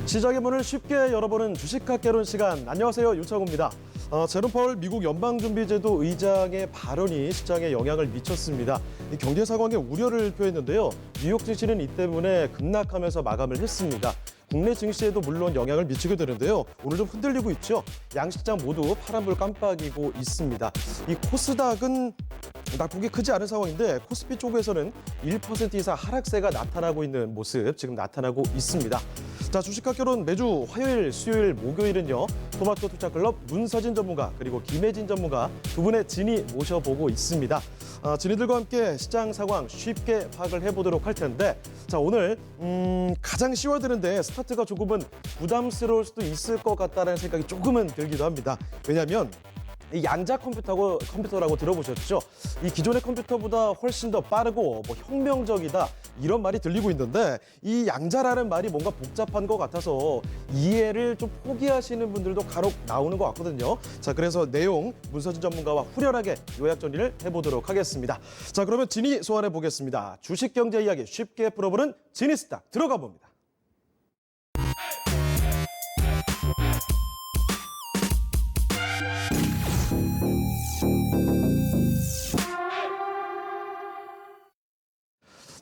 시장의 문을 쉽게 열어보는 주식학개론 시간. 안녕하세요, 윤창호입니다. 제롬 파월 미국 연방준비제도 의장의 발언이 시장에 영향을 미쳤습니다. 이 경제 상황에 우려를 표했는데요. 뉴욕 증시는 이 때문에 급락하면서 마감을 했습니다. 국내 증시에도 물론 영향을 미치게 되는데요. 오늘 좀 흔들리고 있죠. 양시장 모두 파란불 깜빡이고 있습니다. 이 코스닥은 낙폭이 크지 않은 상황인데 코스피 쪽에서는 1% 이상 하락세가 나타나고 있는 모습 지금 나타나고 있습니다. 자, 주식학개론 매주 화요일, 수요일, 목요일은요. 토마토 투자클럽 문서진 전문가 그리고 김혜진 전문가 두 분의 진의 모셔보고 있습니다. 진이들과 함께 시장 상황 쉽게 파악을 해보도록 할 텐데 자, 오늘 가장 쉬워드는데 스타트가 조금은 부담스러울 수도 있을 것 같다는 생각이 조금은 들기도 합니다. 왜냐하면 이 양자 컴퓨터라고 들어보셨죠? 이 기존의 컴퓨터보다 훨씬 더 빠르고 혁명적이다 이런 말이 들리고 있는데 이 양자라는 말이 뭔가 복잡한 것 같아서 이해를 좀 포기하시는 분들도 간혹 나오는 것 같거든요. 자, 그래서 내용 문서진 전문가와 후련하게 요약 정리를 해보도록 하겠습니다. 자, 그러면 진의 소환해 보겠습니다. 주식 경제 이야기 쉽게 풀어보는 진이스탁 들어가 봅니다.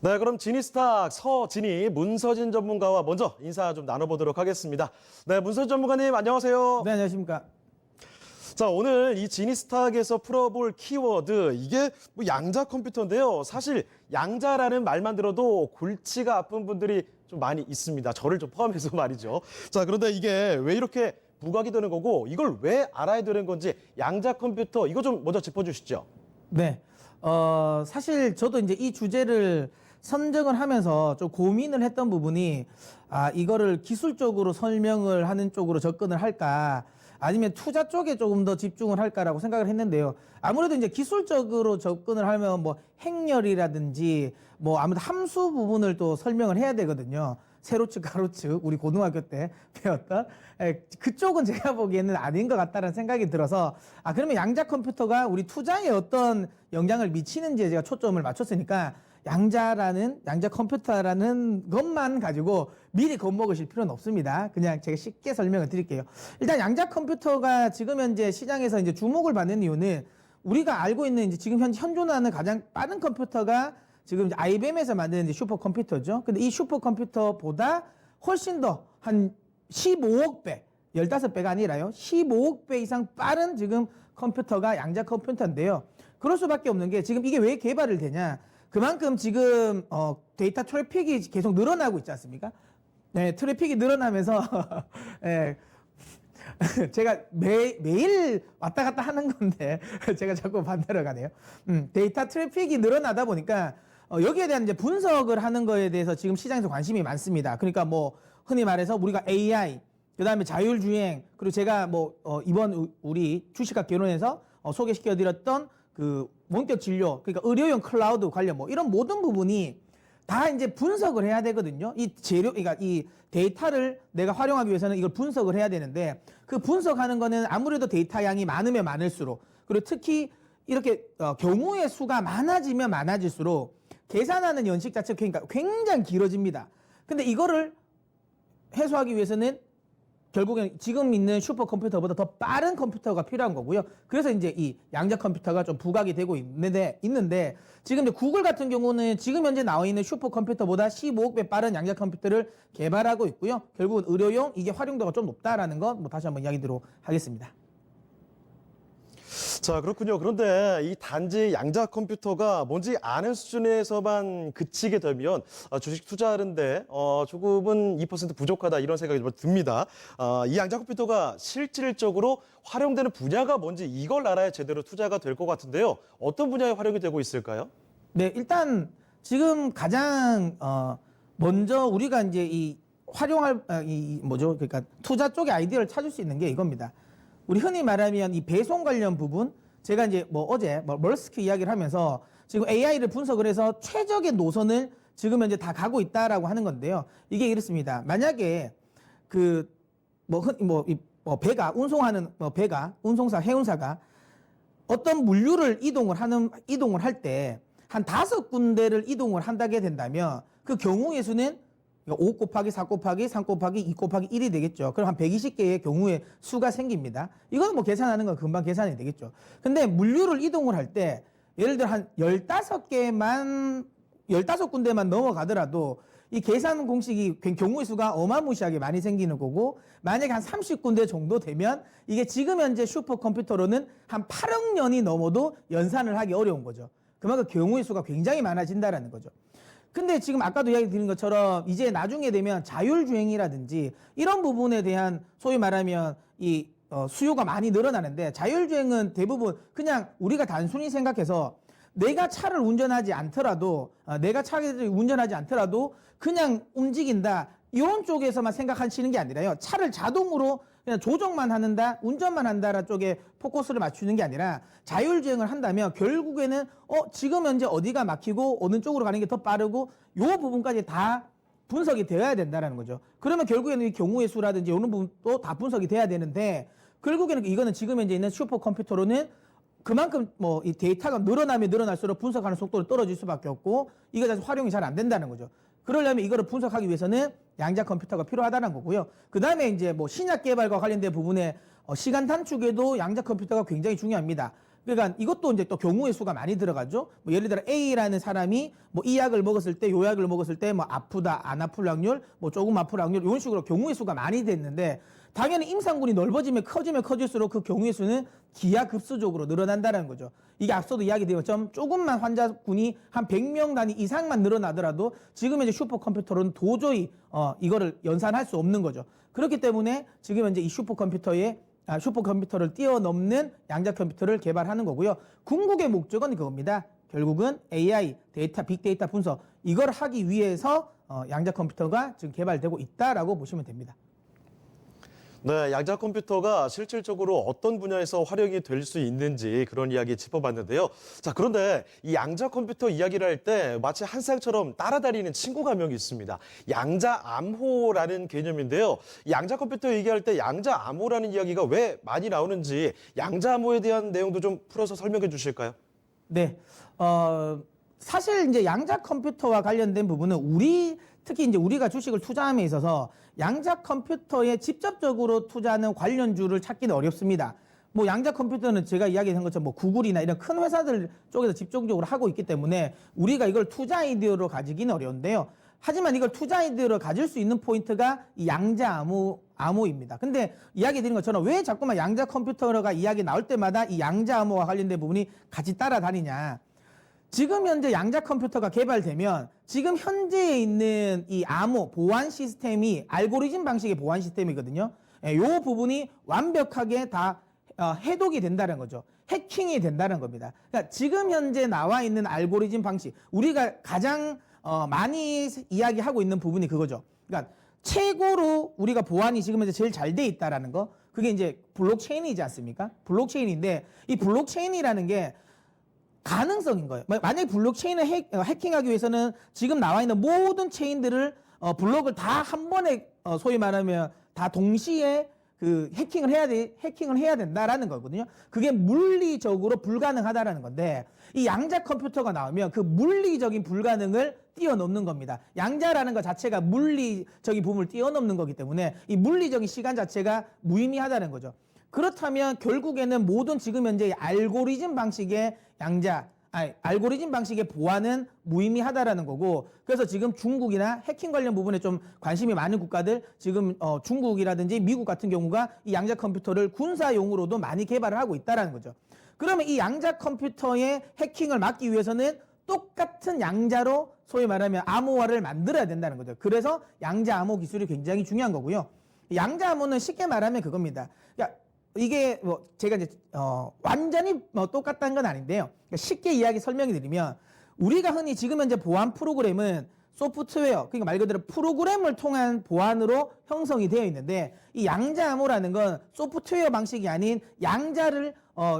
네, 그럼 지니스탁 서진이 문서진 전문가와 먼저 인사 좀 나눠보도록 하겠습니다. 네, 문서진 전문가님 안녕하세요. 네, 안녕하십니까. 자, 오늘 이 지니스탁에서 풀어볼 키워드 이게 양자 컴퓨터인데요. 사실 양자라는 말만 들어도 골치가 아픈 분들이 좀 많이 있습니다. 저를 좀 포함해서 말이죠. 자, 그런데 이게 왜 이렇게 부각이 되는 거고 이걸 왜 알아야 되는 건지 양자 컴퓨터 이거 좀 먼저 짚어주시죠. 네, 사실 저도 이제 이 주제를 선정을 하면서 좀 고민을 했던 부분이 이거를 기술적으로 설명을 하는 쪽으로 접근을 할까 아니면 투자 쪽에 조금 더 집중을 할까라고 생각을 했는데요. 아무래도 이제 기술적으로 접근을 하면 뭐 행렬이라든지 뭐 아무래도 함수 부분을 또 설명을 해야 되거든요. 세로축, 가로축 우리 고등학교 때 배웠던 그쪽은 제가 보기에는 아닌 것 같다는 생각이 들어서 그러면 양자 컴퓨터가 우리 투자에 어떤 영향을 미치는지에 제가 초점을 맞췄으니까 양자 컴퓨터라는 것만 가지고 미리 겁먹으실 필요는 없습니다. 그냥 제가 쉽게 설명을 드릴게요. 일단 양자 컴퓨터가 지금 현재 시장에서 이제 주목을 받는 이유는 우리가 알고 있는 이제 지금 현재 현존하는 가장 빠른 컴퓨터가 지금 이제 IBM에서 만드는 이제 슈퍼컴퓨터죠. 근데 이 슈퍼컴퓨터보다 훨씬 더 한 15억 배, 15배가 아니라요. 15억 배 이상 빠른 지금 컴퓨터가 양자 컴퓨터인데요. 그럴 수밖에 없는 게 지금 이게 왜 개발을 되냐. 그만큼 지금 데이터 트래픽이 계속 늘어나고 있지 않습니까? 네, 트래픽이 늘어나면서 네, 제가 매일 왔다 갔다 하는 건데 제가 자꾸 반대로 가네요. 데이터 트래픽이 늘어나다 보니까 여기에 대한 이제 분석을 하는 거에 대해서 지금 시장에서 관심이 많습니다. 그러니까 뭐 흔히 말해서 우리가 AI, 그다음에 자율주행, 그리고 제가 이번 우리 주식학개론에서 소개시켜드렸던 그 원격 진료, 그러니까 의료용 클라우드 관련 이런 모든 부분이 다 이제 분석을 해야 되거든요. 이 재료, 그러니까 이 데이터를 내가 활용하기 위해서는 이걸 분석을 해야 되는데 그 분석하는 거는 아무래도 데이터 양이 많으면 많을수록 그리고 특히 이렇게 경우의 수가 많아지면 많아질수록 계산하는 연식 자체가 그러니까 굉장히 길어집니다. 근데 이거를 해소하기 위해서는 결국엔 지금 있는 슈퍼컴퓨터보다 더 빠른 컴퓨터가 필요한 거고요. 그래서 이제 이 양자 컴퓨터가 좀 부각이 되고 있는데 지금 이제 구글 같은 경우는 지금 현재 나와 있는 슈퍼컴퓨터보다 15억 배 빠른 양자 컴퓨터를 개발하고 있고요. 결국은 의료용 이게 활용도가 좀 높다라는 것 다시 한번 이야기 드리도록 하겠습니다. 자, 그렇군요. 그런데 이 단지 양자 컴퓨터가 뭔지 아는 수준에서만 그치게 되면 주식 투자하는데 조금은 2% 부족하다 이런 생각이 좀 듭니다. 이 양자 컴퓨터가 실질적으로 활용되는 분야가 뭔지 이걸 알아야 제대로 투자가 될 것 같은데요. 어떤 분야에 활용이 되고 있을까요? 네, 일단 지금 가장 먼저 우리가 이제 이 활용할 그러니까 투자 쪽의 아이디어를 찾을 수 있는 게 이겁니다. 우리 흔히 말하면 이 배송 관련 부분, 제가 이제 어제 멀스크 이야기를 하면서 지금 AI를 분석을 해서 최적의 노선을 지금 현재 다 가고 있다라고 하는 건데요. 이게 이렇습니다. 만약에 배가 운송하는 운송사, 해운사가 어떤 물류를 이동을 할 때 한 5군데를 이동을 한다게 된다면 그 경우의 수는 그러니까 5 곱하기 4 곱하기 3 곱하기 2 곱하기 1이 되겠죠. 그럼 한 120개의 경우의 수가 생깁니다. 이거는 뭐 계산하는 건 금방 계산이 되겠죠. 근데 물류를 이동을 할 때 예를 들어 한 15군데만 넘어가더라도 이 계산 공식이 경우의 수가 어마무시하게 많이 생기는 거고, 만약에 한 30군데 정도 되면 이게 지금 현재 슈퍼컴퓨터로는 한 8억 년이 넘어도 연산을 하기 어려운 거죠. 그만큼 경우의 수가 굉장히 많아진다라는 거죠. 근데 지금 아까도 이야기 드린 것처럼 이제 나중에 되면 자율주행이라든지 이런 부분에 대한 소위 말하면 이 수요가 많이 늘어나는데, 자율주행은 대부분 그냥 우리가 단순히 생각해서 내가 차를 운전하지 않더라도 그냥 움직인다, 이런 쪽에서만 생각하시는 게 아니라요, 차를 자동으로 그냥 조정만 한다, 운전만 한다라는 쪽에 포커스를 맞추는 게 아니라 자율주행을 한다면 결국에는 지금 현재 어디가 막히고 어느 쪽으로 가는 게 더 빠르고 요 부분까지 다 분석이 되어야 된다는 거죠. 그러면 결국에는 이 경우의 수라든지 이런 부분도 다 분석이 돼야 되는데, 결국에는 이거는 지금 현재 있는 슈퍼컴퓨터로는 그만큼 뭐 이 데이터가 늘어나면 늘어날수록 분석하는 속도를 떨어질 수밖에 없고, 이거 자체 활용이 잘 안 된다는 거죠. 그러려면 이거를 분석하기 위해서는 양자 컴퓨터가 필요하다는 거고요. 그 다음에 이제 뭐 신약 개발과 관련된 부분에 시간 단축에도 양자 컴퓨터가 굉장히 중요합니다. 그러니까 이것도 이제 또 경우의 수가 많이 들어가죠. 뭐 예를 들어 A라는 사람이 뭐 이 약을 먹었을 때, 요 약을 먹었을 때 뭐 아프다, 안 아플 확률, 뭐 조금 아플 확률, 이런 식으로 경우의 수가 많이 됐는데, 당연히 임상군이 넓어지면 커질수록 그 경우의 수는 기하급수적으로 늘어난다는 거죠. 이게 앞서도 이야기드린 것처럼 조금만 환자군이 한 100명 단위 이상만 늘어나더라도 지금 현재 슈퍼컴퓨터로는 도저히 이거를 연산할 수 없는 거죠. 그렇기 때문에 지금 현재 이 슈퍼컴퓨터를 뛰어넘는 양자 컴퓨터를 개발하는 거고요. 궁극의 목적은 그겁니다. 결국은 AI, 빅데이터 분석, 이걸 하기 위해서 양자 컴퓨터가 지금 개발되고 있다라고 보시면 됩니다. 네, 양자 컴퓨터가 실질적으로 어떤 분야에서 활용이 될 수 있는지 그런 이야기 짚어봤는데요. 자, 그런데 이 양자 컴퓨터 이야기를 할 때 마치 한 쌍처럼 따라다니는 친구가 한 명 있습니다. 양자 암호라는 개념인데요. 양자 컴퓨터 얘기할 때 양자 암호라는 이야기가 왜 많이 나오는지, 양자 암호에 대한 내용도 좀 풀어서 설명해 주실까요? 네, 사실 이제 양자 컴퓨터와 관련된 부분은 특히 이제 우리가 주식을 투자함에 있어서 양자 컴퓨터에 직접적으로 투자하는 관련주를 찾기는 어렵습니다. 뭐 양자 컴퓨터는 제가 이야기한 것처럼 뭐 구글이나 이런 큰 회사들 쪽에서 집중적으로 하고 있기 때문에 우리가 이걸 투자 아이디어로 가지기는 어려운데요. 하지만 이걸 투자 아이디어로 가질 수 있는 포인트가 이 양자 암호입니다. 근데 이야기 드린 것처럼 왜 자꾸만 양자 컴퓨터가 이야기 나올 때마다 이 양자 암호와 관련된 부분이 같이 따라다니냐. 지금 현재 양자 컴퓨터가 개발되면 지금 현재에 있는 이 암호 보안 시스템이 알고리즘 방식의 보안 시스템이거든요. 이 부분이 완벽하게 다 해독이 된다는 거죠. 해킹이 된다는 겁니다. 그러니까 지금 현재 나와 있는 알고리즘 방식, 우리가 가장 많이 이야기하고 있는 부분이 그거죠. 그러니까 최고로 우리가 보안이 지금 현재 제일 잘 돼 있다라는 거, 그게 이제 블록체인이지 않습니까? 블록체인인데 이 블록체인이라는 게 가능성인 거예요. 만약에 블록체인을 해킹하기 위해서는 지금 나와 있는 모든 체인들을 블록을 다 한 번에 소위 말하면 다 동시에 그 해킹을 해야 된다라는 거거든요. 그게 물리적으로 불가능하다라는 건데, 이 양자 컴퓨터가 나오면 그 물리적인 불가능을 뛰어넘는 겁니다. 양자라는 것 자체가 물리적인 부분을 뛰어넘는 거기 때문에 이 물리적인 시간 자체가 무의미하다는 거죠. 그렇다면 결국에는 모든 지금 현재 알고리즘 방식의 알고리즘 방식의 보안은 무의미하다라는 거고, 그래서 지금 중국이나 해킹 관련 부분에 좀 관심이 많은 국가들, 지금 중국이라든지 미국 같은 경우가 이 양자 컴퓨터를 군사용으로도 많이 개발을 하고 있다는 거죠. 그러면 이 양자 컴퓨터의 해킹을 막기 위해서는 똑같은 양자로 소위 말하면 암호화를 만들어야 된다는 거죠. 그래서 양자 암호 기술이 굉장히 중요한 거고요. 양자 암호는 쉽게 말하면 그겁니다. 그러니까 이게 뭐 제가 이제 완전히 똑같다는 건 아닌데요. 그러니까 쉽게 이야기 설명해 드리면, 우리가 흔히 지금 현재 보안 프로그램은 소프트웨어, 그러니까 말 그대로 프로그램을 통한 보안으로 형성이 되어 있는데, 이 양자 암호라는 건 소프트웨어 방식이 아닌 양자를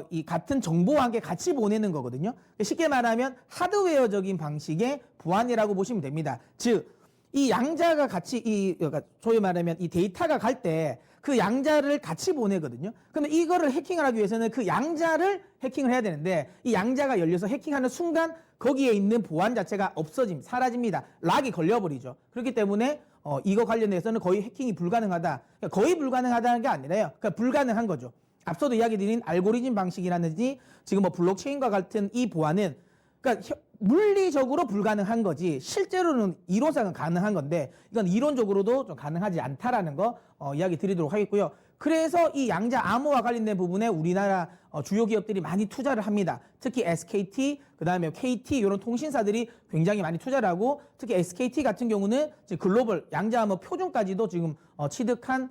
이 같은 정보와 함께 같이 보내는 거거든요. 쉽게 말하면 하드웨어적인 방식의 보안이라고 보시면 됩니다. 즉, 이 양자가 같이 그러니까 소위 말하면 이 데이터가 갈 때 그 양자를 같이 보내거든요. 그러면 이거를 해킹을 하기 위해서는 그 양자를 해킹을 해야 되는데, 이 양자가 열려서 해킹하는 순간 거기에 있는 보안 자체가 사라집니다. 락이 걸려버리죠. 그렇기 때문에 이거 관련해서는 거의 해킹이 불가능하다. 그러니까 거의 불가능하다는 게 아니라요. 그러니까 불가능한 거죠. 앞서도 이야기 드린 알고리즘 방식이라든지 지금 뭐 블록체인과 같은 이 보안은 그러니까 물리적으로 불가능한 거지 실제로는 이론상은 가능한 건데 이건 이론적으로도 좀 가능하지 않다라는 거 이야기 드리도록 하겠고요. 그래서 이 양자 암호와 관련된 부분에 우리나라 주요 기업들이 많이 투자를 합니다. 특히 SKT, 그다음에 KT 이런 통신사들이 굉장히 많이 투자를 하고 특히 SKT 같은 경우는 지금 글로벌 양자 암호 표준까지도 지금 취득한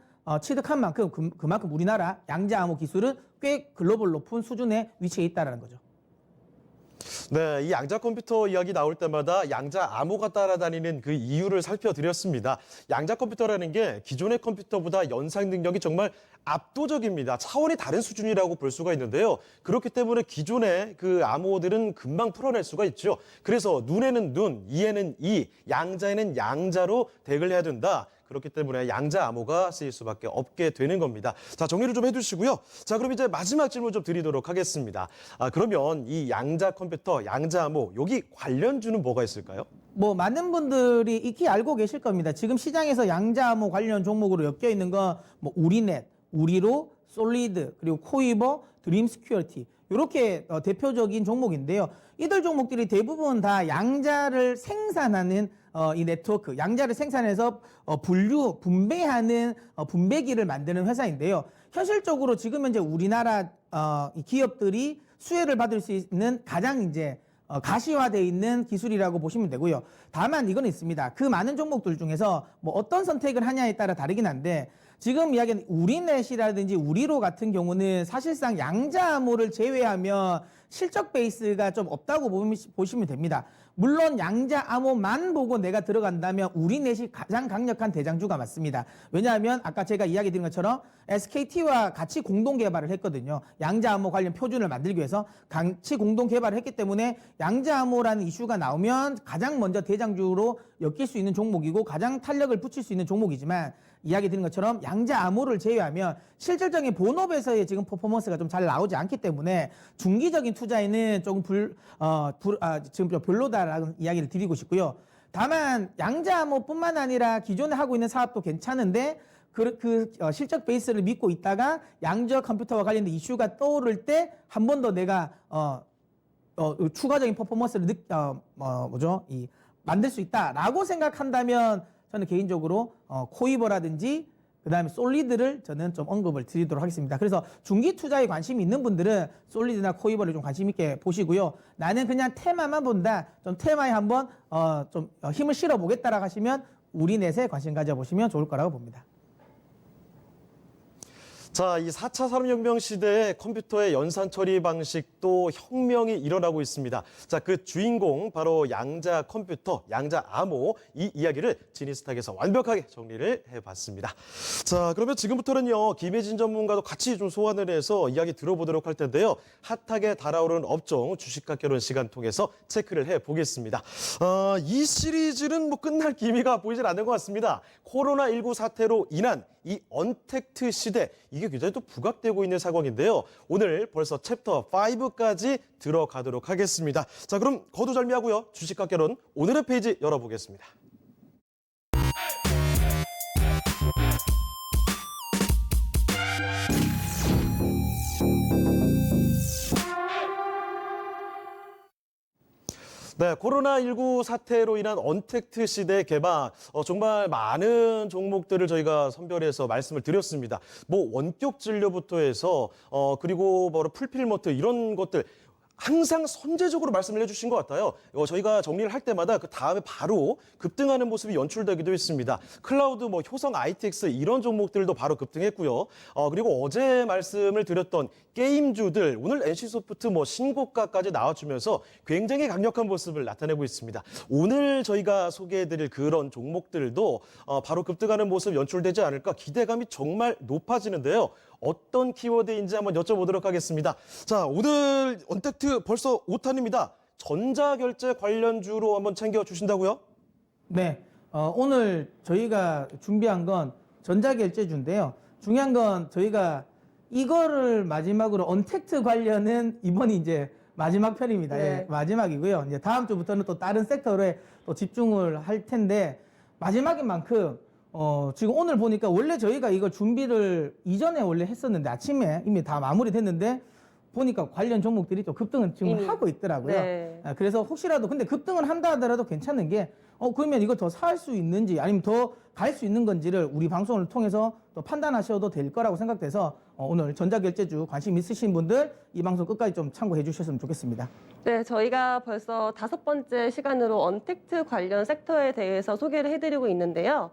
만큼 그만큼 우리나라 양자 암호 기술은 꽤 글로벌 높은 수준에 위치해 있다라는 거죠. 네, 이 양자 컴퓨터 이야기 나올 때마다 양자 암호가 따라다니는 그 이유를 살펴드렸습니다. 양자 컴퓨터라는 게 기존의 컴퓨터보다 연산 능력이 정말 압도적입니다. 차원이 다른 수준이라고 볼 수가 있는데요. 그렇기 때문에 기존의 그 암호들은 금방 풀어낼 수가 있죠. 그래서 눈에는 눈, 이에는 이, 양자에는 양자로 덱을 해야 된다. 그렇기 때문에 양자 암호가 쓰일 수밖에 없게 되는 겁니다. 자, 정리를 좀 해주시고요. 자, 그럼 이제 마지막 질문 좀 드리도록 하겠습니다. 그러면 이 양자 컴퓨터, 양자 암호, 여기 관련주는 뭐가 있을까요? 뭐 많은 분들이 익히 알고 계실 겁니다. 지금 시장에서 양자 암호 관련 종목으로 엮여 있는 건 뭐 우리넷, 우리로, 솔리드, 그리고 코이버, 드림 스큐어티 이렇게 대표적인 종목인데요. 이들 종목들이 대부분 다 양자를 생산하는 이 네트워크, 양자를 생산해서 분배하는 분배기를 만드는 회사인데요. 현실적으로 지금 현재 우리나라 이 기업들이 수혜를 받을 수 있는 가장 이제 가시화되어 있는 기술이라고 보시면 되고요. 다만 이건 있습니다. 그 많은 종목들 중에서 뭐 어떤 선택을 하냐에 따라 다르긴 한데 지금 이야기하는 우리넷이라든지 우리로 같은 경우는 사실상 양자 암호를 제외하면 실적 베이스가 좀 없다고 보시면 됩니다. 물론 양자 암호만 보고 내가 들어간다면 우리넷이 가장 강력한 대장주가 맞습니다. 왜냐하면 아까 제가 이야기 드린 것처럼 SKT와 같이 공동 개발을 했거든요. 양자 암호 관련 표준을 만들기 위해서 같이 공동 개발을 했기 때문에 양자 암호라는 이슈가 나오면 가장 먼저 대장주로 엮일 수 있는 종목이고 가장 탄력을 붙일 수 있는 종목이지만 이야기 드린 것처럼 양자 암호를 제외하면 실질적인 본업에서의 지금 퍼포먼스가 좀 잘 나오지 않기 때문에 중기적인 투자에는 조금 지금 좀 별로다라는 이야기를 드리고 싶고요. 다만 양자 암호뿐만 아니라 기존에 하고 있는 사업도 괜찮은데 실적 베이스를 믿고 있다가 양자 컴퓨터와 관련된 이슈가 떠오를 때 한 번 더 내가 추가적인 퍼포먼스를 만들 수 있다라고 생각한다면 저는 개인적으로 코이버라든지 그다음에 솔리드를 저는 좀 언급을 드리도록 하겠습니다. 그래서 중기 투자에 관심이 있는 분들은 솔리드나 코이버를 좀 관심 있게 보시고요. 나는 그냥 테마만 본다. 좀 테마에 한번 좀 힘을 실어 보겠다라고 하시면 우리넷에 관심 가져보시면 좋을 거라고 봅니다. 자, 이 4차 산업혁명 시대의 컴퓨터의 연산 처리 방식도 혁명이 일어나고 있습니다. 자, 그 주인공 바로 양자 컴퓨터, 양자 암호 이 이야기를 지니스탁에서 완벽하게 정리를 해봤습니다. 자, 그러면 지금부터는요 김혜진 전문가도 같이 좀 소환을 해서 이야기 들어보도록 할 텐데요. 핫하게 달아오르는 업종 주식과 결혼 시간 통해서 체크를 해보겠습니다. 이 시리즈는 뭐 끝날 기미가 보이질 않는 것 같습니다. 코로나19 사태로 인한 이 언택트 시대, 이게 굉장히 또 부각되고 있는 상황인데요. 오늘 벌써 챕터 5까지 들어가도록 하겠습니다. 자, 그럼 거두절미하고요. 주식과 결혼 오늘의 페이지 열어보겠습니다. 네, 코로나19 사태로 인한 언택트 시대 개방, 정말 많은 종목들을 저희가 선별해서 말씀을 드렸습니다. 뭐 원격 진료부터 해서 그리고 뭐 풀필모트 이런 것들 항상 선제적으로 말씀을 해주신 것 같아요. 저희가 정리를 할 때마다 그 다음에 바로 급등하는 모습이 연출되기도 했습니다. 클라우드, 뭐 효성 ITX 이런 종목들도 바로 급등했고요. 그리고 어제 말씀을 드렸던 게임주들 오늘 NC소프트 뭐 신고가까지 나와주면서 굉장히 강력한 모습을 나타내고 있습니다. 오늘 저희가 소개해드릴 그런 종목들도 바로 급등하는 모습 연출되지 않을까 기대감이 정말 높아지는데요. 어떤 키워드인지 한번 여쭤보도록 하겠습니다. 자, 오늘 언택트 벌써 5탄입니다. 전자결제 관련주로 한번 챙겨주신다고요? 네, 오늘 저희가 준비한 건 전자결제주인데요. 중요한 건 저희가 이거를 마지막으로 언택트 관련은 이번이 이제 마지막 편입니다. 네. 예, 마지막이고요. 이제 다음 주부터는 또 다른 섹터에 또 집중을 할 텐데 마지막인 만큼 지금 오늘 보니까 원래 저희가 이거 준비를 이전에 원래 했었는데 아침에 이미 다 마무리됐는데 보니까 관련 종목들이 좀 급등을 지금 이미. 하고 있더라고요. 네. 그래서 혹시라도 근데 급등을 한다 하더라도 괜찮은 게 그러면 이거 더 살 수 있는지 아니면 더 갈 수 있는 건지를 우리 방송을 통해서 또 판단하셔도 될 거라고 생각돼서 오늘 전자결제주 관심 있으신 분들 이 방송 끝까지 좀 참고해 주셨으면 좋겠습니다. 네, 저희가 벌써 5번째 시간으로 언택트 관련 섹터에 대해서 소개를 해드리고 있는데요.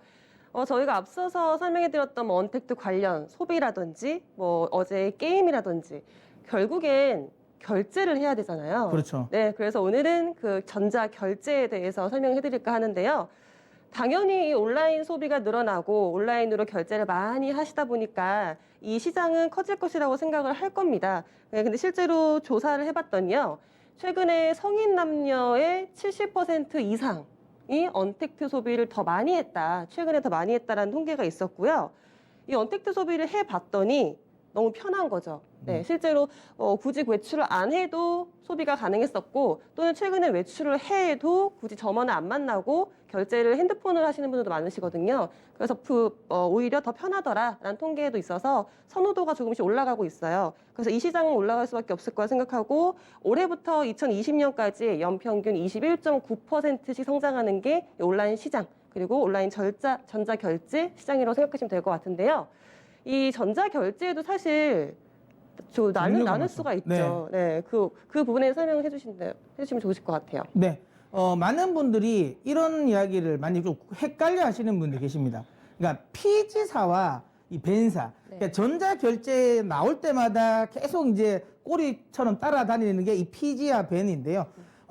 저희가 앞서서 설명해드렸던 뭐 언택트 관련 소비라든지 뭐 어제 게임이라든지 결국엔 결제를 해야 되잖아요. 그렇죠. 네, 그래서 오늘은 그 전자 결제에 대해서 설명해드릴까 하는데요. 당연히 이 온라인 소비가 늘어나고 온라인으로 결제를 많이 하시다 보니까 이 시장은 커질 것이라고 생각을 할 겁니다. 네, 근데 실제로 조사를 해봤더니요. 최근에 성인 남녀의 70% 이상이 언택트 소비를 더 많이 했다. 최근에 더 많이 했다라는 통계가 있었고요. 이 언택트 소비를 해봤더니 너무 편한 거죠. 네, 실제로 굳이 외출을 안 해도 소비가 가능했었고 또는 최근에 외출을 해도 굳이 점원을 안 만나고 결제를 핸드폰으로 하시는 분들도 많으시거든요. 그래서 오히려 더 편하더라라는 통계도 있어서 선호도가 조금씩 올라가고 있어요. 그래서 이 시장은 올라갈 수밖에 없을 거라 생각하고 올해부터 2020년까지 연평균 21.9%씩 성장하는 게 온라인 시장 그리고 온라인 전자결제 시장이라고 생각하시면 될 것 같은데요. 이 전자결제에도 사실 나눌 수가 있죠. 네, 그 부분에 설명을 해주시면 좋으실 것 같아요. 네. 많은 분들이 이런 이야기를 많이 좀 헷갈려 하시는 분들이 계십니다. 그러니까 피지사와 이 벤사. 그러니까 전자결제 나올 때마다 계속 이제 꼬리처럼 따라다니는 게 이 피지와 벤인데요.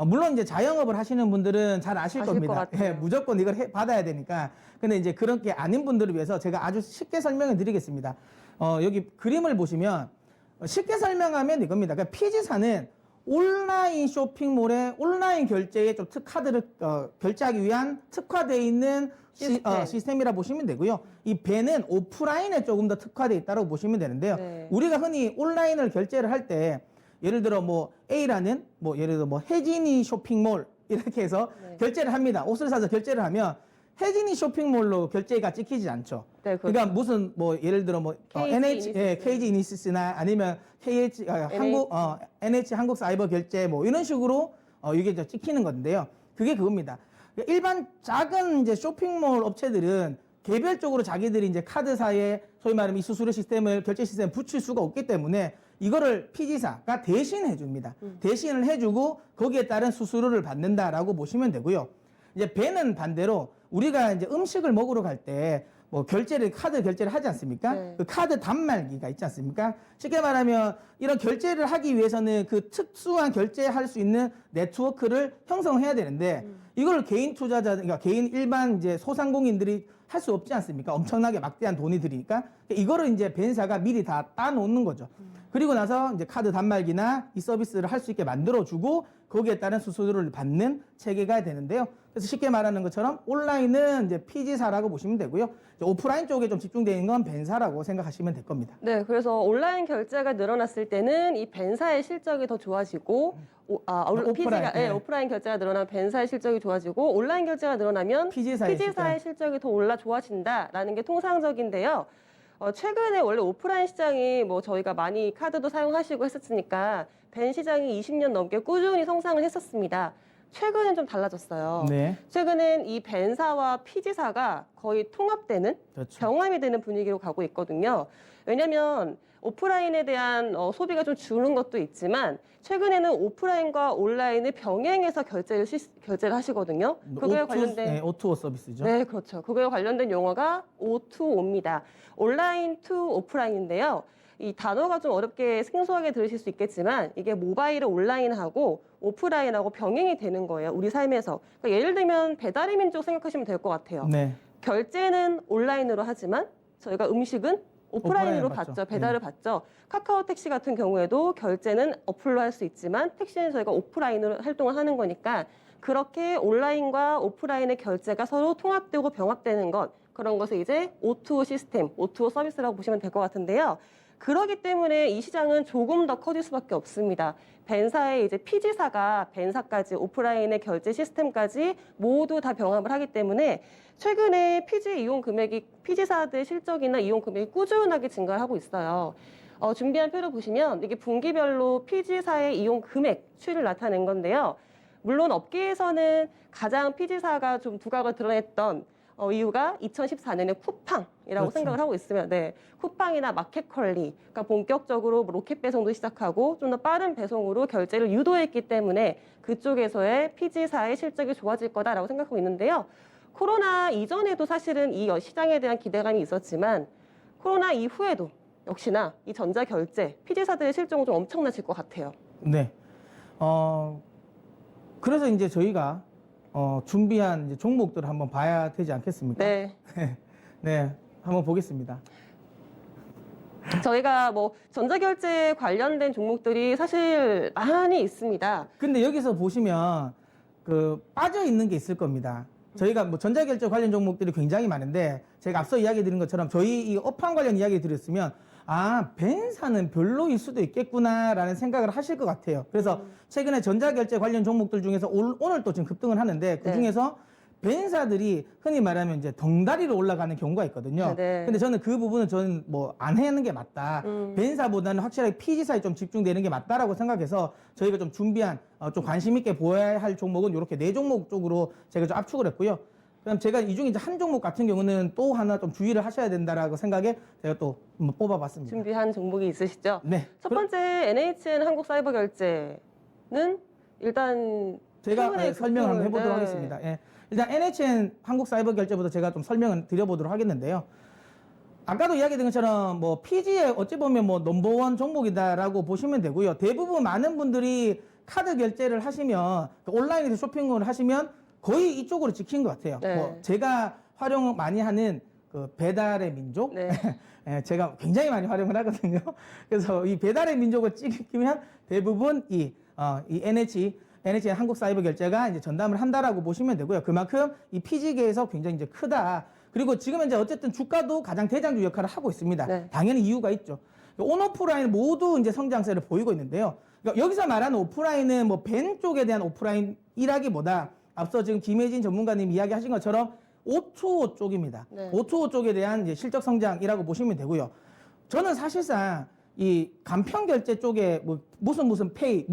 물론 이제 자영업을 하시는 분들은 잘 아실 겁니다. 예, 무조건 이걸 받아야 되니까. 근데 이제 그런 게 아닌 분들을 위해서 제가 아주 쉽게 설명해 드리겠습니다. 여기 그림을 보시면 쉽게 설명하면 이겁니다. 그러니까 피지사는 온라인 쇼핑몰의 온라인 결제에 좀 카드를 결제하기 위한 특화되어 있는 시스템이라 보시면 되고요. 이 벤은 오프라인에 조금 더 특화되어 있다고 보시면 되는데요. 네. 우리가 흔히 온라인을 결제를 할 때 예를 들어 뭐 A라는 뭐 예를 들어 뭐 혜진이 쇼핑몰 이렇게 해서 네. 결제를 합니다. 옷을 사서 결제를 하면 혜진이 쇼핑몰로 결제가 찍히지 않죠. 네, 그렇죠. 그러니까 무슨 뭐 예를 들어 뭐 KG 이니시스나 아니면 NH 한국 사이버 결제 뭐 이런 식으로 이게 찍히는 건데요. 그게 그겁니다. 일반 작은 이제 쇼핑몰 업체들은 개별적으로 자기들이 이제 카드사에 소위 말하면 이 수수료 시스템을 결제 시스템을 붙일 수가 없기 때문에 이거를 피지사가 대신해 줍니다. 대신을 해주고 거기에 따른 수수료를 받는다라고 보시면 되고요. 이제 벤은 반대로 우리가 이제 음식을 먹으러 갈 때 뭐 카드 결제를 하지 않습니까? 네. 그 카드 단말기가 있지 않습니까? 쉽게 말하면 이런 결제를 하기 위해서는 그 특수한 결제할 수 있는 네트워크를 형성해야 되는데 이걸 개인 투자자, 그러니까 개인 일반 이제 소상공인들이 할 수 없지 않습니까? 엄청나게 막대한 돈이 들이니까 이거를 이제 벤사가 미리 다 따놓는 거죠. 그리고 나서 이제 카드 단말기나 이 서비스를 할 수 있게 만들어주고 거기에 따른 수수료를 받는 체계가 되는데요. 그래서 쉽게 말하는 것처럼 온라인은 이제 피지사라고 보시면 되고요. 이제 오프라인 쪽에 좀 집중되어 있는 건 벤사라고 생각하시면 될 겁니다. 네, 그래서 온라인 결제가 늘어났을 때는 이 벤사의 실적이 더 좋아지고, 오프라인 결제가 늘어나면 벤사의 실적이 좋아지고, 온라인 결제가 늘어나면 피지사의 실적이 더 좋아진다라는 게 통상적인데요. 최근에 원래 오프라인 시장이 뭐 저희가 많이 카드도 사용하시고 했었으니까 벤 시장이 20년 넘게 꾸준히 성장을 했었습니다. 최근엔 좀 달라졌어요. 네. 최근엔 이 벤사와 피지사가 거의 통합되는 그렇죠. 병합이 되는 분위기로 가고 있거든요. 왜냐하면 오프라인에 대한 소비가 좀 줄는 것도 있지만 최근에는 오프라인과 온라인을 병행해서 결제를 하시거든요. 그거에 관련된 O2O 서비스죠. 네, 그렇죠. 그거에 관련된 용어가 O2O입니다. 온라인 투 오프라인인데요. 이 단어가 좀 어렵게 생소하게 들으실 수 있겠지만 이게 모바일을 온라인하고 오프라인하고 병행이 되는 거예요. 우리 삶에서. 그러니까 예를 들면 배달의 민족 생각하시면 될 것 같아요. 네. 결제는 온라인으로 하지만 저희가 음식은 오프라인으로 받죠. 배달을 받죠. 카카오 택시 같은 경우에도 결제는 어플로 할 수 있지만 택시는 저희가 오프라인으로 활동을 하는 거니까 그렇게 온라인과 오프라인의 결제가 서로 통합되고 병합되는 것, 그런 것을 이제 O2O 시스템, O2O 서비스라고 보시면 될 것 같은데요. 그러기 때문에 이 시장은 조금 더 커질 수밖에 없습니다. 벤사의 이제 피지사가 벤사까지 오프라인의 결제 시스템까지 모두 다 병합을 하기 때문에 최근에 피지 이용 금액이 피지사들 실적이나 이용 금액이 꾸준하게 증가를 하고 있어요. 준비한 표를 보시면 이게 분기별로 피지사의 이용 금액 추이를 나타낸 건데요. 물론 업계에서는 가장 피지사가 좀 두각을 드러냈던 이유가 2014년에 쿠팡이라고 그렇죠. 생각을 하고 있으면, 네, 쿠팡이나 마켓컬리, 그러니까 본격적으로 로켓 배송도 시작하고 좀 더 빠른 배송으로 결제를 유도했기 때문에 그쪽에서의 피지사의 실적이 좋아질 거다라고 생각하고 있는데요. 코로나 이전에도 사실은 이 시장에 대한 기대감이 있었지만 코로나 이후에도 역시나 이 전자결제, 피지사들의 실적은 좀 엄청나질 것 같아요. 네. 그래서 이제 저희가 준비한 이제 종목들을 한번 봐야 되지 않겠습니까? 네. 네, 한번 보겠습니다. 저희가 뭐 전자결제 관련된 종목들이 사실 많이 있습니다. 근데 여기서 보시면 그 빠져 있는 게 있을 겁니다. 저희가 뭐 전자결제 관련 종목들이 굉장히 많은데 제가 앞서 이야기 드린 것처럼 저희 이 업황 관련 이야기 드렸으면 벤사는 별로일 수도 있겠구나라는 생각을 하실 것 같아요. 그래서 최근에 전자결제 관련 종목들 중에서 오늘 또 지금 급등을 하는데 그 중에서 벤사들이 흔히 말하면 이제 덩다리로 올라가는 경우가 있거든요. 네. 근데 저는 그 부분은 저는 뭐 안 하는 게 맞다. 벤사보다는 확실하게 피지사에 좀 집중되는 게 맞다라고 생각해서 저희가 좀 준비한 좀 관심 있게 보아야 할 종목은 이렇게 4종목 쪽으로 제가 좀 압축을 했고요. 그다음 제가 이 중에 이제 한 종목 같은 경우는 또 하나 좀 주의를 하셔야 된다라고 생각에 제가 또 한번 뽑아봤습니다. 준비한 종목이 있으시죠? 네. 첫 번째 NHN 한국사이버결제는 일단 제가 최근에 설명을 한번 해보도록 네. 하겠습니다. 예. 일단 NHN 한국사이버결제부터 제가 좀 설명을 드려보도록 하겠는데요. 아까도 이야기드린 것처럼 뭐 PG의 어찌 보면 뭐 넘버원 종목이다라고 보시면 되고요. 대부분 많은 분들이 카드 결제를 하시면 온라인에서 쇼핑을 하시면 거의 이쪽으로 찍힌 것 같아요. 네. 뭐 제가 활용 많이 하는 그 배달의 민족, 네. 예, 제가 굉장히 많이 활용을 하거든요. 그래서 이 배달의 민족을 찍으면 대부분 이 NHN 한국사이버결제가 이제 전담을 한다라고 보시면 되고요. 그만큼 이 PG계에서 굉장히 이제 크다. 그리고 지금 이제 어쨌든 주가도 가장 대장주 역할을 하고 있습니다. 네. 당연히 이유가 있죠. 온오프라인 모두 이제 성장세를 보이고 있는데요. 그러니까 여기서 말하는 오프라인은 뭐 벤 쪽에 대한 오프라인이라기보다 앞서 지금 김혜진 전문가님 이야기하신 것처럼 O2O 쪽입니다. 네. O2O 쪽에 대한 이제 실적 성장이라고 보시면 되고요. 저는 사실상 이 간편 결제 쪽에 뭐 무슨 페이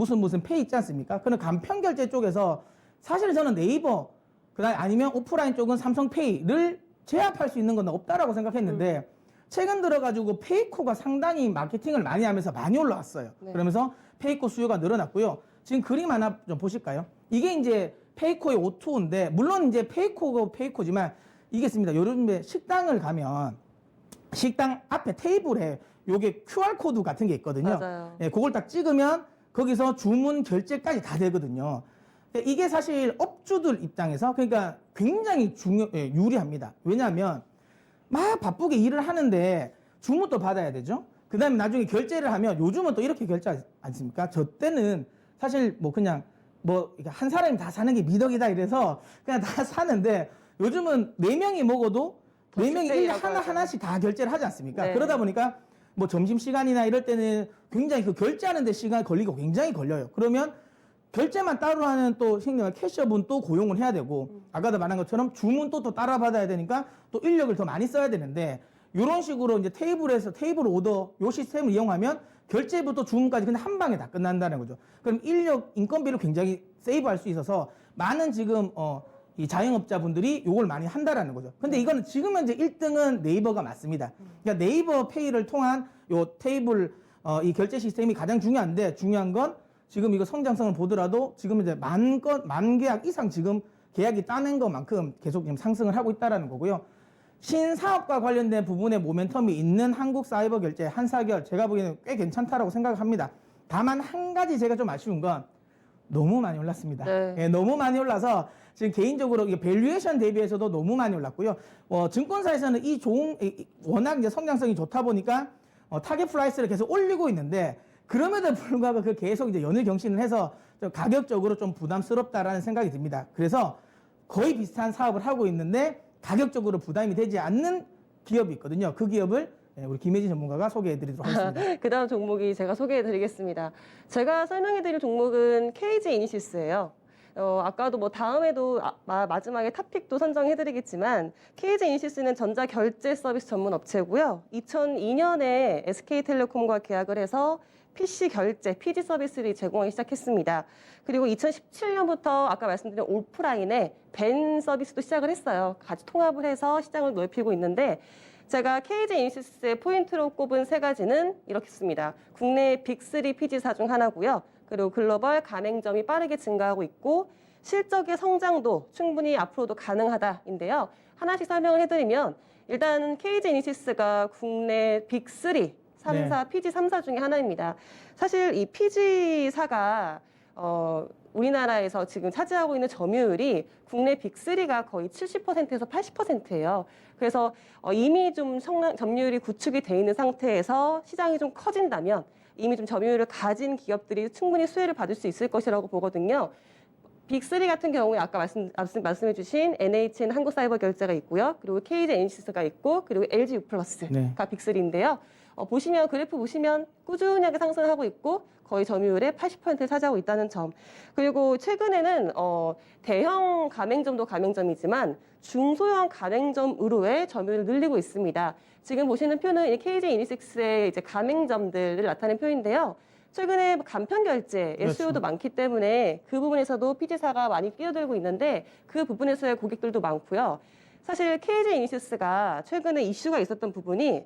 있지 않습니까? 그런 간편 결제 쪽에서 사실 저는 네이버 그다음에 아니면 오프라인 쪽은 삼성페이를 제압할 수 있는 건 없다라고 생각했는데 최근 들어가지고 페이코가 상당히 마케팅을 많이 하면서 많이 올라왔어요. 네. 그러면서 페이코 수요가 늘어났고요. 지금 그림 하나 좀 보실까요? 이게 이제 페이코의 O2O인데 물론 이제 페이코가 페이코지만 이게 있습니다. 요즘에 식당을 가면 식당 앞에 테이블에 요게 QR코드 같은 게 있거든요. 맞아요. 예, 그걸 딱 찍으면 거기서 주문 결제까지 다 되거든요. 이게 사실 업주들 입장에서 그러니까 굉장히 유리합니다. 왜냐하면 막 바쁘게 일을 하는데 주문도 받아야 되죠. 그 다음에 나중에 결제를 하면 요즘은 또 이렇게 결제하지 않습니까? 저 때는 사실 뭐 그냥 뭐 한 사람이 다 사는 게 미덕이다 이래서 그냥 다 사는데 요즘은 4명이 먹어도 4명이 일 하나씩 다 결제를 하지 않습니까? 네. 그러다 보니까 뭐 점심시간이나 이럴 때는 굉장히 그 결제하는 데 시간이 걸리고 굉장히 걸려요. 그러면 결제만 따로 하는 또 신경 캐셔분 또 고용을 해야 되고 아까도 말한 것처럼 주문 또 따라 받아야 되니까 또 인력을 더 많이 써야 되는데 이런 식으로 이제 테이블 오더 요 시스템을 이용하면 결제부터 주문까지 그냥 한 방에 다 끝난다는 거죠. 그럼 인건비를 굉장히 세이브할 수 있어서 많은 지금 이 자영업자분들이 요걸 많이 한다라는 거죠. 근데 이거는 지금 현재 1등은 네이버가 맞습니다. 그러니까 네이버 페이를 통한 요 테이블 이 결제 시스템이 가장 중요한데 중요한 건 지금 이거 성장성을 보더라도 지금 이제 만 계약 이상 지금 계약이 따낸 것만큼 계속 지금 상승을 하고 있다라는 거고요. 신사업과 관련된 부분에 모멘텀이 있는 한국사이버결제 한사결 제가 보기에는 꽤 괜찮다라고 생각을 합니다. 다만 한 가지 제가 좀 아쉬운 건 너무 많이 올랐습니다. 네. 예, 너무 많이 올라서 지금 개인적으로 이게 밸류에이션 대비해서도 너무 많이 올랐고요. 증권사에서는 워낙 이제 성장성이 좋다 보니까 타겟 프라이스를 계속 올리고 있는데 그럼에도 불구하고 그 계속 이제 연일 경신을 해서 좀 가격적으로 좀 부담스럽다라는 생각이 듭니다. 그래서 거의 비슷한 사업을 하고 있는데 가격적으로 부담이 되지 않는 기업이 있거든요. 그 기업을 우리 김혜진 전문가가 소개해드리도록 하겠습니다. 그 다음 종목이 제가 소개해드리겠습니다. 제가 설명해드릴 종목은 KG 이니시스예요. 아까도 뭐 다음에도 마지막에 탑픽도 선정해드리겠지만 KG 이니시스는 전자결제 서비스 전문 업체고요. 2002년에 SK텔레콤과 계약을 해서 PC 결제, PG 서비스를 제공하기 시작했습니다. 그리고 2017년부터 아까 말씀드린 오프라인에 벤 서비스도 시작을 했어요. 같이 통합을 해서 시장을 넓히고 있는데 제가 KG 이니시스의 포인트로 꼽은 세 가지는 이렇습니다. 국내 빅3 PG사 중 하나고요. 그리고 글로벌 가맹점이 빠르게 증가하고 있고 실적의 성장도 충분히 앞으로도 가능하다인데요. 하나씩 설명을 해드리면 일단 KG 이니시스가 국내 빅3 3사, PG 3사 중에 하나입니다. 사실 이 PG사가 우리나라에서 지금 차지하고 있는 점유율이 국내 빅3가 거의 70%에서 80%예요. 그래서 이미 좀 점유율이 구축이 돼 있는 상태에서 시장이 좀 커진다면 이미 좀 점유율을 가진 기업들이 충분히 수혜를 받을 수 있을 것이라고 보거든요. 빅3 같은 경우에 아까 말씀해 주신 NHN 한국사이버결제가 있고요. 그리고 KG 이니시스가 있고 그리고 LG U+가 빅3인데요. 보시면 그래프 보시면 꾸준하게 상승하고 있고 거의 점유율의 80%를 차지하고 있다는 점. 그리고 최근에는 대형 가맹점도 가맹점이지만 중소형 가맹점으로의 점유율을 늘리고 있습니다. 지금 보시는 표는 KG 이니시스의 이제 가맹점들을 나타낸 표인데요. 최근에 간편 결제의 그렇죠. 수요도 많기 때문에 그 부분에서도 PG사가 많이 뛰어들고 있는데 그 부분에서의 고객들도 많고요. 사실 KG 이니시스가 최근에 이슈가 있었던 부분이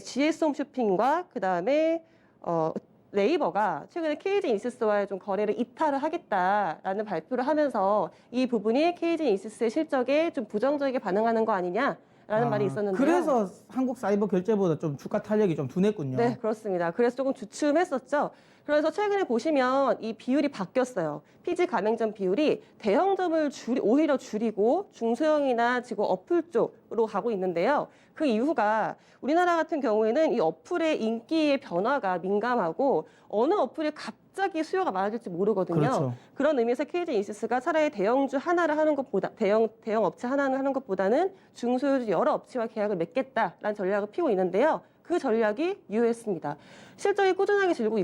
GS 홈쇼핑과 그다음에 네이버가 최근에 KG 이니시스와의 좀 거래를 이탈을 하겠다라는 발표를 하면서 이 부분이 KG 이니시스의 실적에 좀 부정적이게 반응하는 거 아니냐라는 말이 있었는데요. 그래서 한국 사이버 결제보다 좀 주가 탄력이 좀 둔했군요. 네, 그렇습니다. 그래서 조금 주춤했었죠. 그래서 최근에 보시면 이 비율이 바뀌었어요. PG 가맹점 비율이 대형점을 오히려 줄이고 중소형이나 지금 어플 쪽으로 가고 있는데요. 그 이유가 우리나라 같은 경우에는 이 어플의 인기의 변화가 민감하고 어느 어플이 갑자기 수요가 많아질지 모르거든요. 그렇죠. 그런 의미에서 KG 이니시스가 차라리 대형주 하나를 하는 것보다 대형 업체 하나를 하는 것보다는 중소주 여러 업체와 계약을 맺겠다라는 전략을 피고 있는데요. 그 전략이 유효했습니다. 실적이 꾸준하게 늘고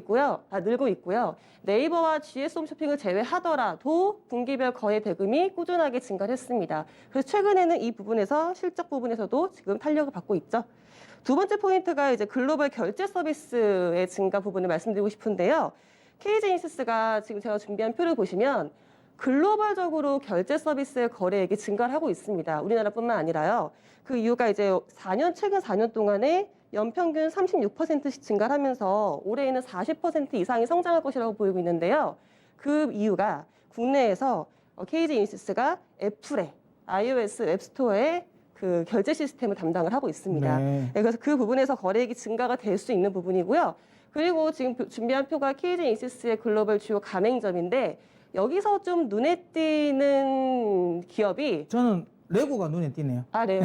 있고요. 네이버와 GS 홈쇼핑을 제외하더라도 분기별 거래 대금이 꾸준하게 증가를 했습니다. 그래서 최근에는 이 부분에서 실적 부분에서도 지금 탄력을 받고 있죠. 두 번째 포인트가 이제 글로벌 결제 서비스의 증가 부분을 말씀드리고 싶은데요. KG 이니시스가 지금 제가 준비한 표를 보시면 글로벌적으로 결제 서비스의 거래액이 증가를 하고 있습니다. 우리나라뿐만 아니라요. 그 이유가 이제 최근 4년 동안에 연평균 36%씩 증가를 하면서 올해에는 40% 이상이 성장할 것이라고 보이고 있는데요. 그 이유가 국내에서 KG 이니시스가 애플의 iOS 앱스토어의 그 결제 시스템을 담당을 하고 있습니다. 네. 그래서 그 부분에서 거래액이 증가가 될 수 있는 부분이고요. 그리고 지금 준비한 표가 KG 이니시스의 글로벌 주요 가맹점인데 여기서 좀 눈에 띄는 기업이 저는 레고가 눈에 띄네요. 네.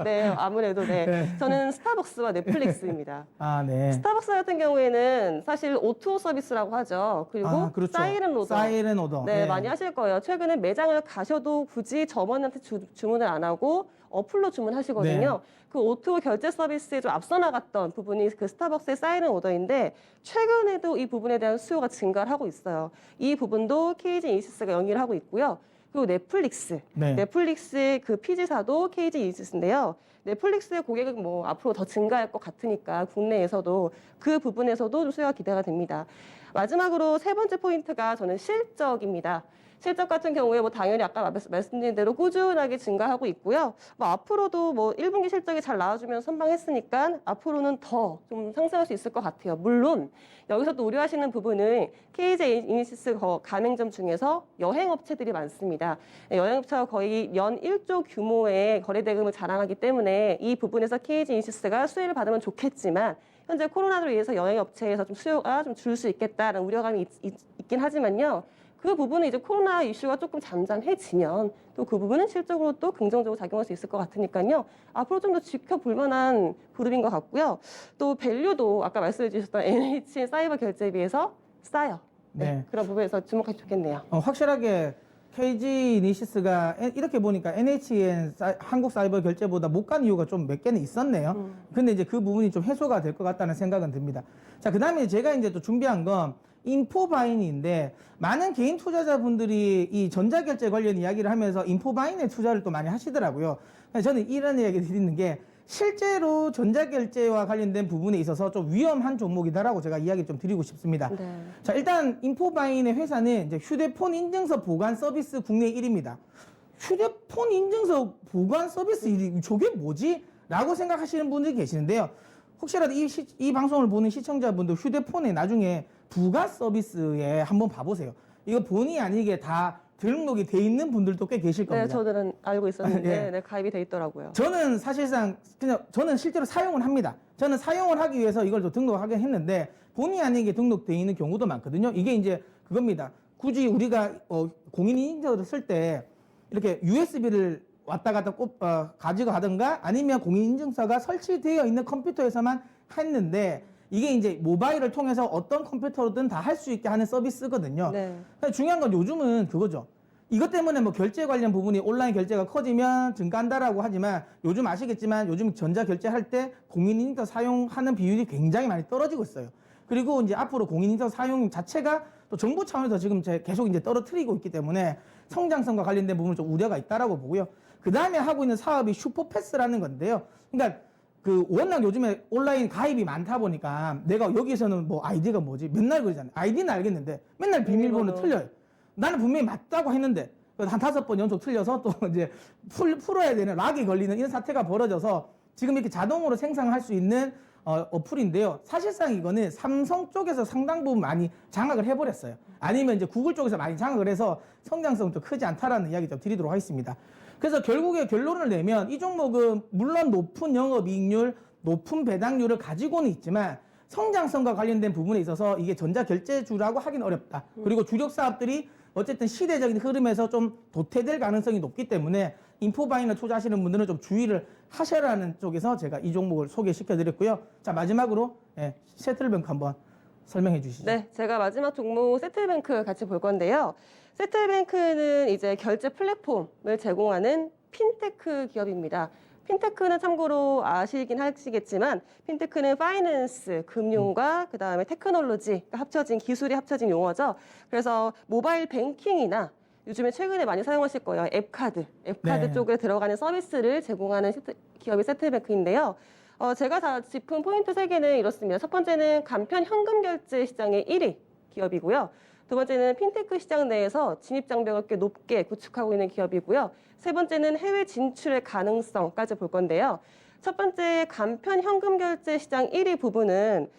네, 아무래도 네. 네. 저는 스타벅스와 넷플릭스입니다. 네. 스타벅스 같은 경우에는 사실 O2O 서비스라고 하죠. 그리고 그렇죠. 사이렌 오더. 사이렌 오더. 네, 많이 하실 거예요. 최근에 매장을 가셔도 굳이 점원한테 주문을 안 하고 어플로 주문하시거든요. 그 O2O 결제 서비스에 좀 앞서 나갔던 부분이 그 스타벅스의 사이렌 오더인데 최근에도 이 부분에 대한 수요가 증가를 하고 있어요. 이 부분도 KG 이니시스가 영위를 하고 있고요. 그리고 넷플릭스의 그 PG사도 KG 이니시스인데요. 넷플릭스의 고객은 뭐 앞으로 더 증가할 것 같으니까 국내에서도 그 부분에서도 좀 수요가 기대가 됩니다. 마지막으로 세 번째 포인트가 저는 실적입니다. 실적 같은 경우에 뭐 당연히 아까 말씀드린 대로 꾸준하게 증가하고 있고요. 뭐 앞으로도 뭐 1분기 실적이 잘 나와주면 선방했으니까 앞으로는 더 좀 상승할 수 있을 것 같아요. 물론 여기서 또 우려하시는 부분은 KG 이니시스 가맹점 중에서 여행업체들이 많습니다. 여행업체가 거의 연 1조 규모의 거래 대금을 자랑하기 때문에 이 부분에서 KG 이니시스가 수혜를 받으면 좋겠지만 현재 코로나로 인해서 여행업체에서 좀 수요가 좀 줄 수 있겠다는 우려감이 있긴 하지만요. 그 부분은 이제 코로나 이슈가 조금 잠잠해지면 또 그 부분은 실적으로 또 긍정적으로 작용할 수 있을 것 같으니까요. 앞으로 좀 더 지켜볼 만한 그룹인 것 같고요. 또 밸류도 아까 말씀해 주셨던 NHN 사이버 결제에 비해서 싸요. 네. 그런 부분에서 주목하시면 좋겠네요. 확실하게 KG 이니시스가 이렇게 보니까 NHN 한국사이버 결제보다 못 간 이유가 좀 몇 개는 있었네요. 근데 이제 그 부분이 좀 해소가 될 것 같다는 생각은 듭니다. 자, 그 다음에 제가 이제 또 준비한 건 인포바인인데 많은 개인 투자자분들이 이 전자결제 관련 이야기를 하면서 인포바인에 투자를 또 많이 하시더라고요. 그래서 저는 이런 이야기 드리는 게 실제로 전자결제와 관련된 부분에 있어서 좀 위험한 종목이다라고 제가 이야기 좀 드리고 싶습니다. 네. 자, 일단 인포바인의 회사는 이제 휴대폰 인증서 보관 서비스 국내 1위입니다. 휴대폰 인증서 보관 서비스 1위, 저게 뭐지? 라고 생각하시는 분들이 계시는데요. 혹시라도 이 방송을 보는 시청자분들 휴대폰에 나중에 부가 서비스에 한번 봐보세요. 이거 본의 아니게 다 등록이 돼 있는 분들도 꽤 계실 겁니다. 네, 저는 알고 있었는데 예. 네, 가입이 돼 있더라고요. 저는 사실상 그냥 저는 실제로 사용을 합니다. 저는 사용을 하기 위해서 이걸 또 등록하게 했는데 본의 아니게 등록돼 있는 경우도 많거든요. 이게 이제 그겁니다. 굳이 우리가 공인인증서를 쓸 때 이렇게 USB를 왔다 갔다 가지고 가든가 아니면 공인인증서가 설치되어 있는 컴퓨터에서만 했는데 이게 이제 모바일을 통해서 어떤 컴퓨터로든 다 할 수 있게 하는 서비스거든요. 네. 근데 중요한 건 요즘은 그거죠. 이것 때문에 뭐 결제 관련 부분이 온라인 결제가 커지면 증가한다라고 하지만 요즘 아시겠지만 요즘 전자 결제할 때 공인인증서 사용하는 비율이 굉장히 많이 떨어지고 있어요. 그리고 이제 앞으로 공인인증서 사용 자체가 또 정부 차원에서 지금 계속 이제 떨어뜨리고 있기 때문에 성장성과 관련된 부분은 좀 우려가 있다라고 보고요. 그 다음에 하고 있는 사업이 슈퍼패스라는 건데요. 그러니까 그 워낙 요즘에 온라인 가입이 많다 보니까 내가 여기서는 뭐 아이디가 뭐지? 맨날 그러잖아요. 아이디는 알겠는데 맨날 비밀번호 틀려요. 나는 분명히 맞다고 했는데 한 5번 연속 틀려서 또 이제 풀어야 되는 락이 걸리는 이런 사태가 벌어져서 지금 이렇게 자동으로 생성할 수 있는 어플인데요. 사실상 이거는 삼성 쪽에서 상당 부분 많이 장악을 해버렸어요. 아니면 이제 구글 쪽에서 많이 장악을 해서 성장성은 좀 크지 않다라는 이야기 좀 드리도록 하겠습니다. 그래서 결국에 결론을 내면 이 종목은 물론 높은 영업이익률, 높은 배당률을 가지고는 있지만 성장성과 관련된 부분에 있어서 이게 전자결제주라고 하긴 어렵다. 그리고 주력 사업들이 어쨌든 시대적인 흐름에서 좀 도태될 가능성이 높기 때문에 인포바인을 투자하시는 분들은 좀 주의를 하셔라는 쪽에서 제가 이 종목을 소개시켜드렸고요. 자, 마지막으로 세틀뱅크 한번 설명해 주시죠. 네, 제가 마지막 종목 세틀뱅크 같이 볼 건데요. 세틀뱅크는 이제 결제 플랫폼을 제공하는 핀테크 기업입니다. 핀테크는 참고로 아시긴 하시겠지만 핀테크는 파이낸스, 금융과 그다음에 테크놀로지가 합쳐진 기술이 합쳐진 용어죠. 그래서 모바일 뱅킹이나 요즘에 최근에 많이 사용하실 거예요. 앱카드 네. 쪽에 들어가는 서비스를 제공하는 기업이 세틀뱅크인데요. 제가 짚은 포인트 3개는 이렇습니다. 첫 번째는 간편 현금 결제 시장의 1위 기업이고요. 두 번째는 핀테크 시장 내에서 진입 장벽을 꽤 높게 구축하고 있는 기업이고요. 세 번째는 해외 진출의 가능성까지 볼 건데요. 첫 번째 간편 현금 결제 시장 1위 부분은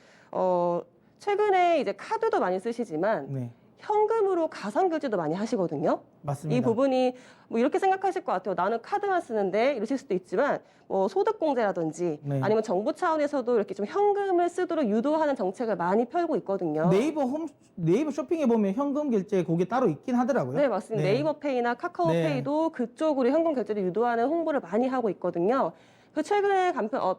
최근에 이제 카드도 많이 쓰시지만 네, 현금으로 가상 결제도 많이 하시거든요. 맞습니다. 이 부분이 뭐 이렇게 생각하실 것 같아요. 나는 카드만 쓰는데 이러실 수도 있지만 뭐 소득공제라든지 네. 아니면 정부 차원에서도 이렇게 좀 현금을 쓰도록 유도하는 정책을 많이 펴고 있거든요. 네이버 쇼핑에 보면 현금 결제 그게 따로 있긴 하더라고요. 네, 맞습니다. 네. 네이버페이나 카카오페이도 그쪽으로 현금 결제를 유도하는 홍보를 많이 하고 있거든요. 그 최근에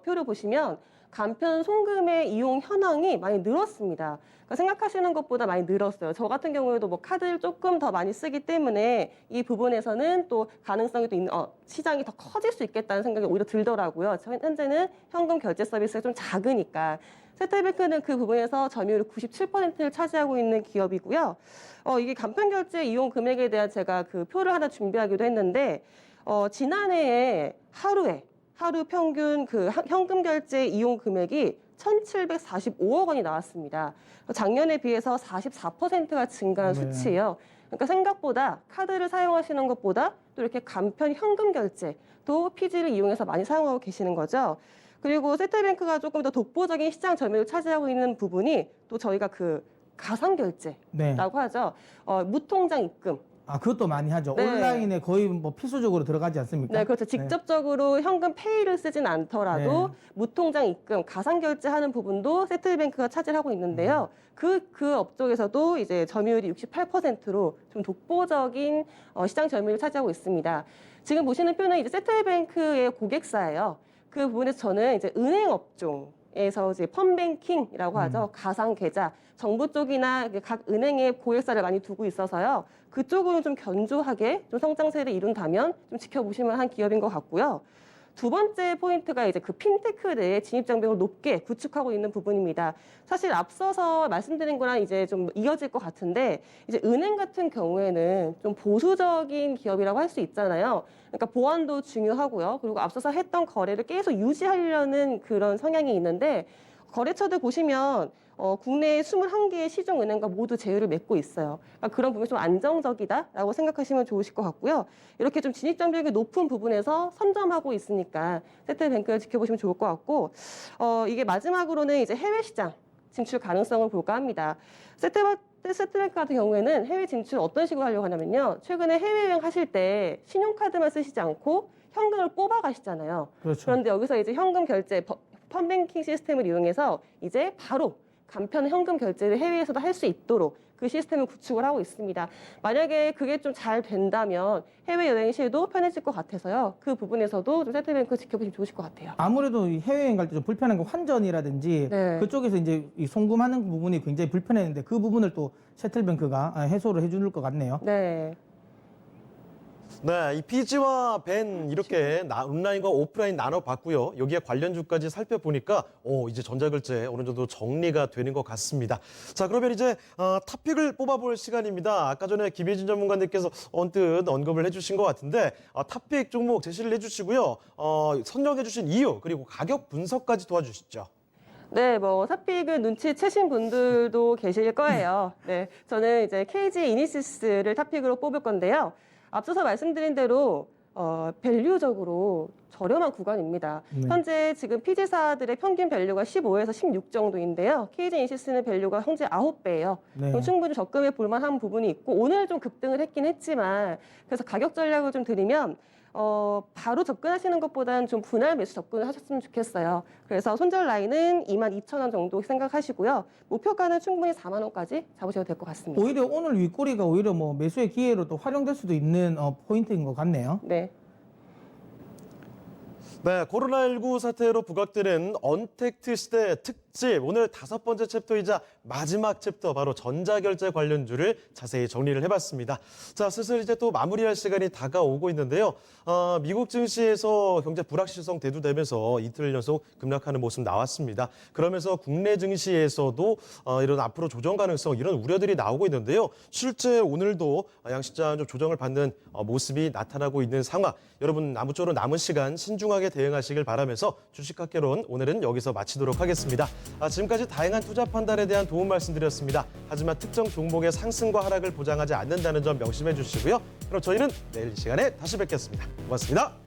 표를 보시면 간편 송금의 이용 현황이 많이 늘었습니다. 그러니까 생각하시는 것보다 많이 늘었어요. 저 같은 경우에도 뭐 카드를 조금 더 많이 쓰기 때문에 이 부분에서는 또 가능성이 또 있는 시장이 더 커질 수 있겠다는 생각이 오히려 들더라고요. 현재는 현금 결제 서비스가 좀 작으니까. 세틀뱅크는 그 부분에서 점유율 97%를 차지하고 있는 기업이고요. 이게 간편 결제 이용 금액에 대한 제가 그 표를 하나 준비하기도 했는데 지난해에 하루 평균 그 현금 결제 이용 금액이 1,745억 원이 나왔습니다. 작년에 비해서 44%가 증가한 네. 수치예요. 그러니까 생각보다 카드를 사용하시는 것보다 또 이렇게 간편 현금 결제도 피지를 이용해서 많이 사용하고 계시는 거죠. 그리고 세틀뱅크가 조금 더 독보적인 시장 점유율을 차지하고 있는 부분이 또 저희가 그 가상결제라고 네. 하죠. 무통장 입금. 아, 그것도 많이 하죠. 네. 온라인에 거의 뭐 필수적으로 들어가지 않습니까? 네, 그렇죠. 직접적으로 현금 페이를 쓰진 않더라도 네. 무통장 입금, 가상결제하는 부분도 세틀뱅크가 차지하고 있는데요. 그 업종에서도 이제 점유율이 68%로 좀 독보적인 시장 점유율을 차지하고 있습니다. 지금 보시는 표는 이제 세틀뱅크의 고객사예요. 그 부분에서 저는 이제 은행 업종 에서 이제 펀뱅킹이라고 하죠. 가상 계좌. 정부 쪽이나 각 은행에 고액사를 많이 두고 있어서요. 그쪽으로 좀 견조하게 좀 성장세를 이룬다면 좀 지켜보실 만한 기업인 것 같고요. 두 번째 포인트가 이제 그 핀테크 내에 진입 장벽을 높게 구축하고 있는 부분입니다. 사실 앞서서 말씀드린 거랑 이제 좀 이어질 것 같은데, 이제 은행 같은 경우에는 좀 보수적인 기업이라고 할 수 있잖아요. 그러니까 보안도 중요하고요. 그리고 앞서서 했던 거래를 계속 유지하려는 그런 성향이 있는데, 거래처들 보시면 국내 21개의 시중은행과 모두 제휴를 맺고 있어요. 그러니까 그런 부분이 좀 안정적이다라고 생각하시면 좋으실 것 같고요. 이렇게 좀 진입 장벽이 높은 부분에서 선점하고 있으니까 세트뱅크를 지켜보시면 좋을 것 같고, 이게 마지막으로는 이제 해외 시장 진출 가능성을 볼까 합니다. 세트뱅크 같은 경우에는 해외 진출 어떤 식으로 하려고 하냐면요. 최근에 해외여행 하실 때 신용카드만 쓰시지 않고 현금을 뽑아 가시잖아요. 그렇죠. 그런데 여기서 이제 현금 결제, 펀뱅킹 시스템을 이용해서 이제 바로 간편 현금 결제를 해외에서도 할 수 있도록 그 시스템을 구축을 하고 있습니다. 만약에 그게 좀 잘 된다면 해외여행 시에도 편해질 것 같아서요. 그 부분에서도 좀 세트뱅크 지켜보시면 좋으실 것 같아요. 아무래도 이 해외여행 갈 때 좀 불편한 거 환전이라든지 네. 그쪽에서 이제 이 송금하는 부분이 굉장히 불편했는데 그 부분을 또 셔틀뱅크가 해소를 해줄 것 같네요. 네. 네, 이 피지와 벤 이렇게 온라인과 오프라인 나눠봤고요. 여기에 관련주까지 살펴보니까 이제 전자결제 어느 정도 정리가 되는 것 같습니다. 자, 그러면 이제 탑픽을 뽑아볼 시간입니다. 아까 전에 김혜진 전문가님께서 언뜻 언급을 해주신 것 같은데 탑픽 종목 제시를 해주시고요. 선정해주신 이유 그리고 가격 분석까지 도와주시죠. 네, 뭐 탑픽을 눈치채신 분들도 계실 거예요. 네, 저는 이제 KG 이니시스를 탑픽으로 뽑을 건데요. 앞서서 말씀드린 대로 밸류적으로 저렴한 구간입니다. 네. 현재 지금 PG사들의 평균 밸류가 15에서 16 정도인데요. KG 이니시스는 밸류가 현재 9배예요. 네. 그럼 충분히 접근해 볼 만한 부분이 있고, 오늘 좀 급등을 했긴 했지만, 그래서 가격 전략을 좀 드리면 바로 접근하시는 것보다는 좀 분할 매수 접근을 하셨으면 좋겠어요. 그래서 손절 라인은 22,000원 정도 생각하시고요. 목표가는 충분히 4만 원까지 잡으셔도 될 것 같습니다. 오히려 오늘 윗꼬리가 오히려 뭐 매수의 기회로 또 활용될 수도 있는 포인트인 것 같네요. 네. 네, 코로나19 사태로 부각되는 언택트 시대 특집 오늘 5번째 챕터이자 마지막 챕터 바로 전자결제 관련주를 자세히 정리를 해봤습니다. 자, 슬슬 이제 또 마무리할 시간이 다가오고 있는데요. 미국 증시에서 경제 불확실성 대두되면서 이틀 연속 급락하는 모습 나왔습니다. 그러면서 국내 증시에서도 이런 앞으로 조정 가능성 이런 우려들이 나오고 있는데요. 실제 오늘도 양시장 좀 조정을 받는 모습이 나타나고 있는 상황. 여러분 아무쪼록 남은 시간 신중하게 대응하시길 바라면서 주식학개론 오늘은 여기서 마치도록 하겠습니다. 지금까지 다양한 투자 판단에 대한 도움 말씀드렸습니다. 하지만 특정 종목의 상승과 하락을 보장하지 않는다는 점 명심해 주시고요. 그럼 저희는 내일 이 시간에 다시 뵙겠습니다. 고맙습니다.